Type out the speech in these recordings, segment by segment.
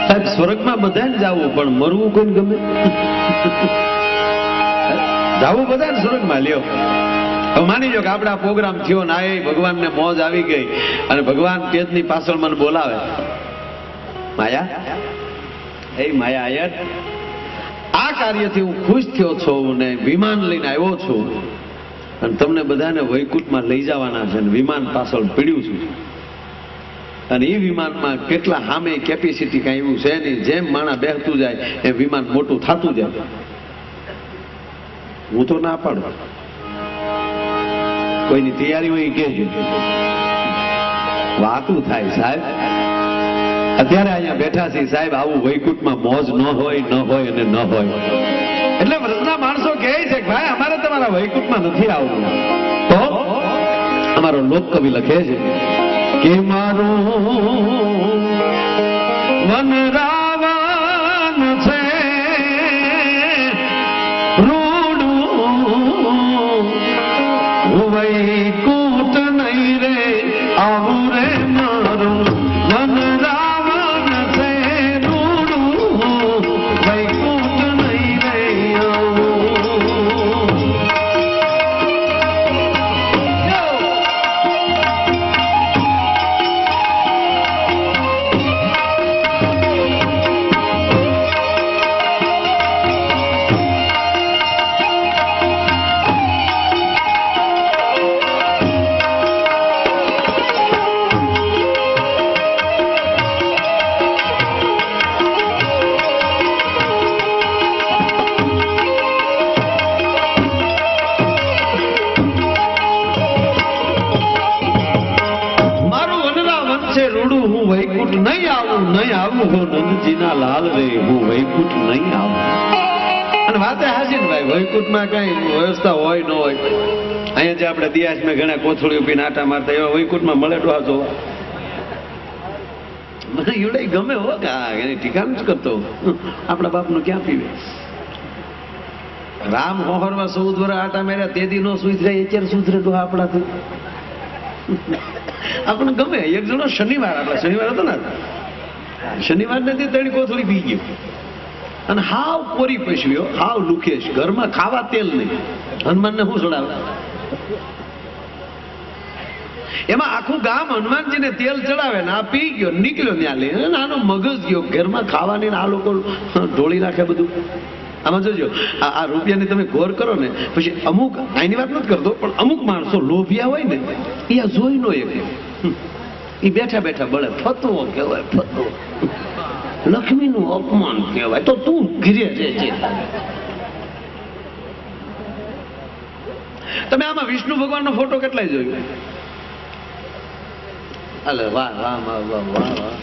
સાહેબ સ્વર્ગમાં બધાને જાવું, પણ મરવું કોઈને ગમે? જાવું બધાને સ્વર્ગમાં. લ્યો હવે માની લો કે આપડા પ્રોગ્રામ થયો ને આ ભગવાનને મોજ આવી ગઈ અને ભગવાન તેજની પાછળ મને બોલાવે, માયા એ માયા આયર આ કાર્યથી હું ખુશ થયો છું ને વિમાન લઈને આવ્યો છું અને તમને બધાને વૈકુંઠમાં લઈ જવાના છે ને વિમાન પાછળ પીડ્યું છું અને એ વિમાનમાં કેટલા સામે કેપેસિટી કઈ એવું છે નહીં, જેમ માણા બેસતું જાય એ વિમાન મોટું થતું જાય. હું તો ના પાડું, કોઈની તૈયારી હોય કેજો, વાતું થાય સાહેબ. અત્યારે અહીંયા બેઠા છીએ સાહેબ, આવું વૈકુંઠમાં મોજ ન હોય ન હોય અને ન હોય. એટલે વ્રતના માણસો કહે છે કે ભાઈ અમારે તમારા વૈકુંઠમાં નથી આવવું. તો અમારો લોકકવિ લખે છે કે મારું વન રાવણ છે રૂડું વૈકુંઠ નહીં રે આવું રે મારું વન રાવણ છે રૂડું વૈકુંઠ નહીં રે આવું. નહીં આવું હો નંદજીના લાલ રે, હું વૈકુંઠ નહીં આવું. અને વાત હાજી ને ભાઈ, વૈકુંઠમાં કઈ વ્યવસ્થા હોય ન હોય. અહીંયા જે આપણે દિયાસમાં ઘણા કોથળીઓ પીને આટા મારતા એવા વૈકુંઠમાં મળે ડોહા જોવા. મને એવડે ગમે હો કે એની ઠીકાણ જ કરતો. આપણા બાપનું ક્યાં પીવે? રામ હોહરમાં 14 વર્ષ આટા માર્યા તેદી નો સુધરે, અત્યારે સુધરે ડોહા આપણાથી. આપણને ગમે. એક જણો શનિવાર, આપડા શનિવાર હતો ને, શનિવાર ને ત્રણ કોથળી પી ગયો અને હાવ કોરી પસવ્યો, હાવ લુકેશ. ઘરમાં ખાવા તેલ નહીં. હનુમાન ને શું ચડાવે? એમાં આખું ગામ હનુમાનજી ને તેલ ચડાવે ને આ પી ગયો, નીકળ્યો ત્યાં લઈને. આનો મગજ ગયો, ઘરમાં ખાવાની આ લોકો ઢોળી નાખે બધું. આમાં જોજો, આ રૂપિયાની તમે ગોર કરો ને પછી અમુક, આની વાત નથી કરતો, પણ અમુક માણસો લોભિયા હોય ને એ જોઈ નો એક એ બેઠા બેઠા બળે. ફતવો કહેવાય, ફતવો. લક્ષ્મીનું અપમાન કહેવાય. તો તું ઘીરે રહેજે. તમે આમાં વિષ્ણુ ભગવાનનો ફોટો કેટલાય જોયો? અલે વાહ વાહ વાહ વાહ વાહ.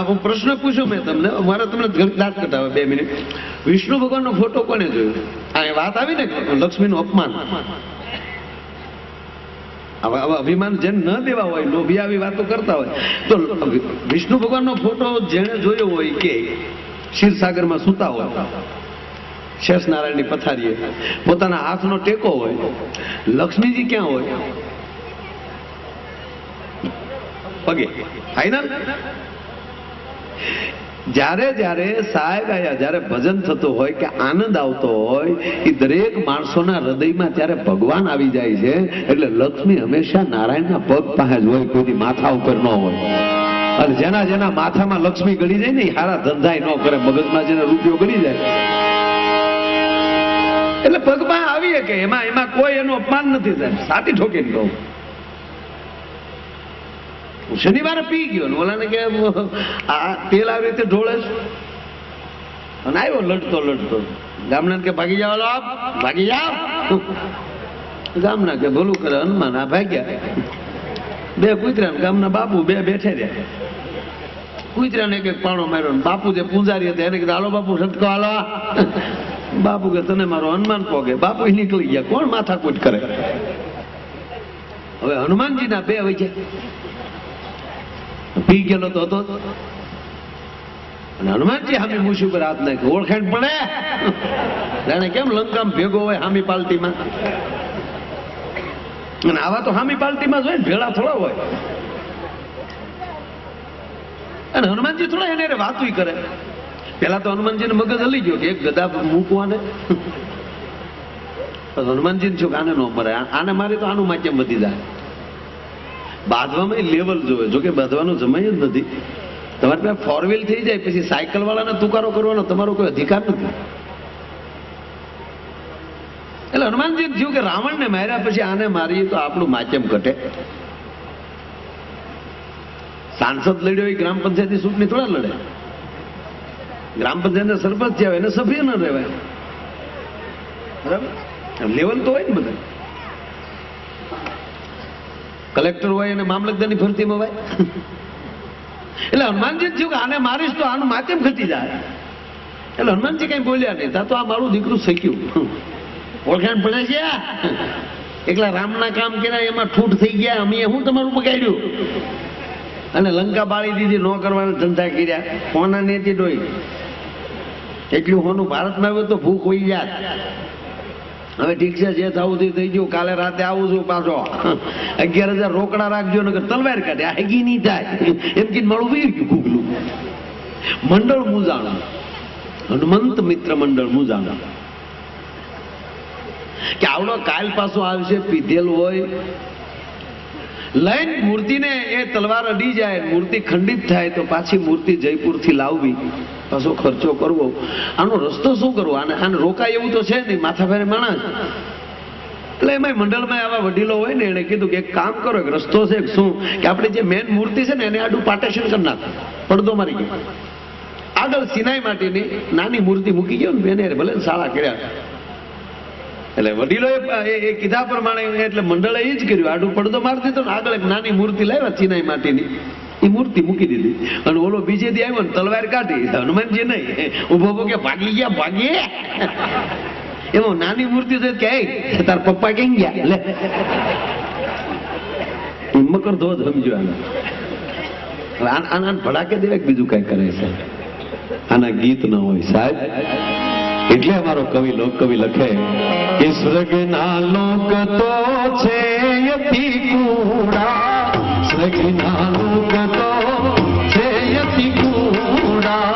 હું પ્રશ્ન પૂછું મેં તમને, મારે તમને દાંત કટાવે 2 મિનિટ. વિષ્ણુ ભગવાનનો ફોટો કોને જોયો? આ વાત આવી ને લક્ષ્મીનું અપમાન. અભિમાન જેને ન દેવા હોય, લોભી આવી વાતો કરતા હોય, તો વિષ્ણુ ભગવાનનો ફોટો જેને જોયો હોય કે ક્ષીરસાગરમાં સૂતા હોય, શેષનારાયણની પથારીએ, પોતાના હાથનો ટેકો હોય, લક્ષ્મીજી ક્યાં હોય? પગે. ફાઈનલ. જ્યારે જ્યારે સાહેબ આયા, જ્યારે ભજન થતું હોય કે આનંદ આવતો હોય, એ દરેક માણસોના હૃદયમાં ત્યારે ભગવાન આવી જાય છે. એટલે લક્ષ્મી હંમેશા નારાયણના પગ પાસે જ હોય, કોઈ માથા ઉપર ન હોય. અને જેના જેના માથામાં લક્ષ્મી ગળી જાય ને એ હારા ધંધાય ન કરે, મગજમાં જેને રૂપિયો ગળી જાય એટલે પગમાં આવીએ કે એમાં કોઈ એનું અપમાન નથી થાય. સાચી ઠોકીને કહું, શનિવારે પી ગયો ને ઓલાને કે આ તેલ આવી રીતે ઢોળે છે અને આવ્યો લડતો લડતો. ગામના કે ભાગી જાવ, આપ ભાગી જાવ. ગામના કે ભલું કરે હનુમાન. આ ભાગ્યા. 2 કૂતરા ને ગામના બાપુ 2 બેઠે રહ્યા. કૂતરાને એક પાણો માર્યો ને બાપુ જે પૂજારી હતા એને કીધું હાલો બાપુ સટકો હાલો. બાપુ કે તને મારો હનુમાન પોગે. બાપુ નીકળી ગયા. કોણ માથાકૂટ કરે? હવે હનુમાનજીના 2 વચ્ચે પી ગયેલો તો હતો અને હનુમાનજી હામી મૂછ ઉપર હાથ નાખ્યો. ઓળખાણ પડે જાણે કેમ લંકામ ભેગો હોય હામી પાલટીમાં. અને આવા તો હામી પાર્ટીમાં જ હોય ને, ભેળા થોડા હોય. અને હનુમાનજી થોડા એને વાતું કરે. પેલા તો હનુમાનજીને મગજ હલી ગયો કે એક ગદા મૂકવાને. હનુમાનજી છું કે આને ન મરે, આને મારે તો આનું માધ્યમ વધી જાય. બાંધવામાં લેવલ જોવે. જો કે બાંધવાનો જમાય જ નથી. તમારે પાસે 4 વ્હીલ થઈ જાય પછી સાયકલ વાળાને તુકારો કરવાનો તમારો કોઈ અધિકાર નથી. એટલે હનુમાનજી થયું કે રાવણને માર્યા પછી આને મારીએ તો આપણું માધ્યમ ઘટે. સાંસદ લડ્યો એ ગ્રામ પંચાયતની ચૂંટણી થોડા લડે. ગ્રામ પંચાયતના સરપંચ થયા એને સભ્ય ન રહેવાય. બરાબર, લેવલ તો હોય ને બધા. કલેક્ટર હોય અને મામલતદારની ભરતીમાં હોય. એટલે હનુમાનજી થયું કે આને મારીશ તો આનું માધ્યમ ઘટી જાય. એટલે હનુમાનજી કઈ બોલ્યા નહીં. તા તો આ મારું દીકરું શક્યું. ઓળખાણ પડે છે. એકલા રામના કામ કર્યા એમાં ઠૂઠ થઈ ગયા. અમે હું તમારું બગાડ્યું અને લંકા બાળી દીધી. ન કરવાના ધંધા કર્યા. કોના નેતી ડોઈ એટલું હોનું ભારતમાં આવ્યું તો ભૂખ હોઈ જાય. હવે ઠીક છે, જે થવું થઈ ગયું. કાલે રાતે આવું છું પાછો. 11,000 રોકડા રાખજો ને તલવાર કાઢે આગી નહીં થાય એમ કે મળું ગયું ગુગલું. મંડળ મુજાણું, હનુમંત મિત્ર મંડળ મુજાણું કે આવડો કાલ પાછો આવશે પીધેલ હોય લઈને મૂર્તિને એ તલવાર અડી જાય, મૂર્તિ ખંડિત થાય તો પાછી મૂર્તિ જયપુરથી લાવવી, પાછો ખર્ચો કરવો. આનો રસ્તો શું કરવો? આને રોકાય એવું તો છે નહીં, માથાભારે માણસ. એટલે એમાં મંડળમાં આવા વડીલો હોય ને એને કીધું કે એક કામ કરો, એક રસ્તો છે શું કે આપણે જે મેન મૂર્તિ છે ને એને આડું પાર્ટેશન કરી નાખો, પડદો મારી ગયો. આગળ સિનાઈ માટેની નાની મૂર્તિ મૂકી ગયો ને બેને ભલે શાળા કર્યા. એટલે વડીલો એ કીધા પ્રમાણે એટલે મંડળે એ જ કર્યું, આડું પડદો મારી દીધો ને આગળ એક નાની મૂર્તિ લાવ્યા ચિનાઈ માટીની. એ મૂર્તિ મૂકી દીધી અને ઓલો બીજે દી આવ્યો ને તલવાર કાઢી. હનુમાનજી નહીં ઉભો કે ભાગી ગયા, ભાગીએ. એમાં નાની મૂર્તિ છે કે તાર પપ્પા કેમ ગયા લે મકર ધોધ સમજો. આના ભડાકે દેવે બીજું કઈ કરે છે. આના ગીત ન હોય સાહેબ. એટલે અમારો કવિ લોકકવિ લખે કે સ્વર્ગના લોક તો છે યતિ કુડા, સ્વર્ગના લોક તો છે યતિ કુડા.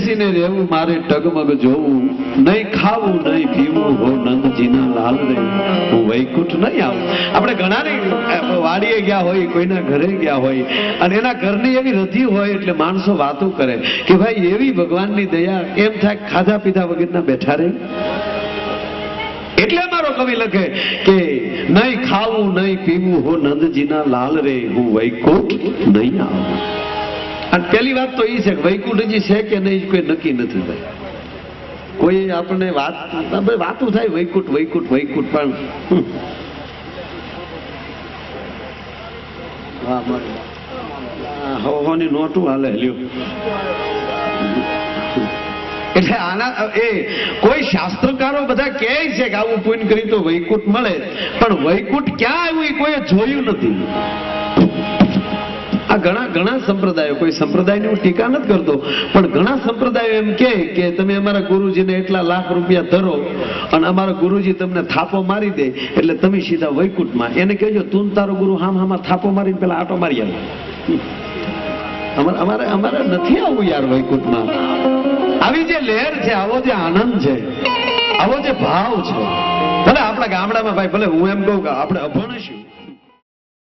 બેસીને રહેવું મારે ટગમગ જોવું, નહીં ખાવું નહીં પીવું હો નંદજીના લાલ રે, હું વૈકુંઠ નહીં આવું. આપણે ઘણાની વાડીએ ગયા હોય, કોઈના ઘરે ગયા હોય અને એના ઘરની એવી રધી હોય એટલે માણસો વાતો કરે કે ભાઈ એવી ભગવાનની દયા, એમ થાય ખાધા પીધા વગરના બેઠા રહે. એટલે મારો કવિ લખે કે નહીં ખાવું નહીં પીવું હો નંદજીના લાલ રે, હું વૈકુંઠ નહીં આવું. અને પહેલી વાત તો એ છે કે વૈકુંઠજી છે કે નહીં કોઈ નક્કી નથી ભાઈ. કોઈ આપણને વાતો થાય વૈકુંઠ વૈકુંઠ વૈકુંઠ, પણ હોની નોટું હાલે લ્યો. એટલે આના એ કોઈ શાસ્ત્રકારો બધા કહે છે કે આવું પુણ્ય કરી તો વૈકુંઠ મળે, પણ વૈકુંઠ ક્યાં આવ્યું એ કોઈ જોયું નથી. આ ઘણા સંપ્રદાયો, કોઈ સંપ્રદાયની હું ટીકા નથી કરતો, પણ ઘણા સંપ્રદાયો એમ કે તમે અમારા ગુરુજીને એટલા લાખ રૂપિયા ધરો અને અમારા ગુરુજી તમને થાપો મારી દે એટલે તમે સીધા વૈકુંઠમાં. એને કહેજો તું તારો ગુરુ હામાં થાપો મારીને પેલા આટો મારી આવે. અમારે નથી આવું યાર વૈકુંઠમાં. આવી જે લહેર છે, આવો જે આનંદ છે, આવો જે ભાવ છે, ભલે આપણા ગામડામાં ભાઈ, ભલે હું એમ કહું કે આપણે અભણ છીએ,